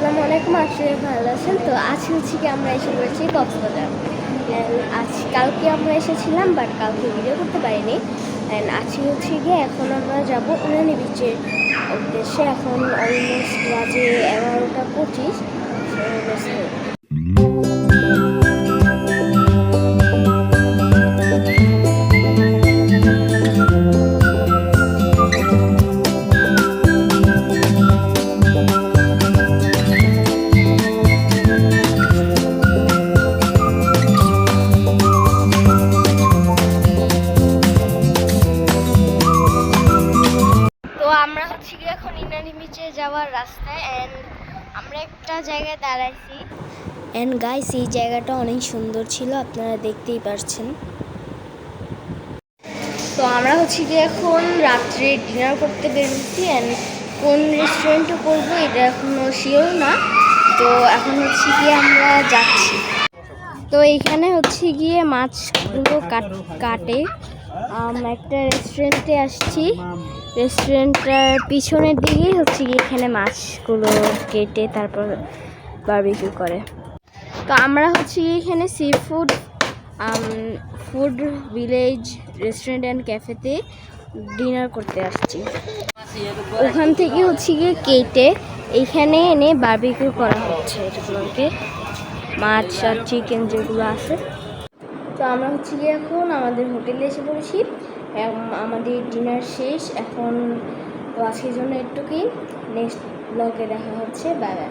আসসালামু আলাইকুম, আসলে ভালো আছেন তো? আজকে হচ্ছে কি আমরা এসে পড়েছি কক্সবাজার। কালকে আমরা এসেছিলাম, বাট কালকে ভিডিও করতে পারিনি। অ্যান্ড আজকে হচ্ছে গিয়ে এখন আমরা যাবো উনানি বিচের উদ্দেশ্যে। এখন অলমোস্ট বাজে 11টা 25। তো আমরা হচ্ছে গিয়ে এখন ইনানি বিচে যাওয়ার রাস্তায়। অ্যান্ড আমরা একটা জায়গায় দাঁড়াইছি। অ্যান্ড গাইস, এই জায়গাটা অনেক সুন্দর ছিল, আপনারা দেখতেই পারছেন। তো আমরা হচ্ছে গিয়ে এখন রাত্রে ডিনার করতে বেরোচ্ছি। অ্যান্ড কোন রেস্টুরেন্টে করবো এটা এখনও শিওর না। তো এখন হচ্ছে গিয়ে আমরা যাচ্ছি। তো এইখানে হচ্ছে গিয়ে মাছগুলো কাটে। একটা রেস্টুরেন্টে আসছি। রেস্টুরেন্টটার পিছনের দিকেই হচ্ছে গিয়ে এখানে মাছগুলো কেটে তারপর বারবিকিউ করে। তো আমরা হচ্ছে গিয়ে এখানে sea food village restaurant and ক্যাফেতে ডিনার করতে আসছি। ওখান থেকে হচ্ছে গিয়ে কেটে এইখানে এনে বারবিকিউ করা হচ্ছে এগুলোকে, মাছ আর চিকেন যেগুলো আছে। তো আমরা হচ্ছে গিয়ে এখন আমাদের হোটেলে এসে পড়েছি। আমাদের ডিনার শেষ এখন। তো আজকের জন্য একটুকুই, নেক্সট ব্লগে দেখা হচ্ছে। Bye bye.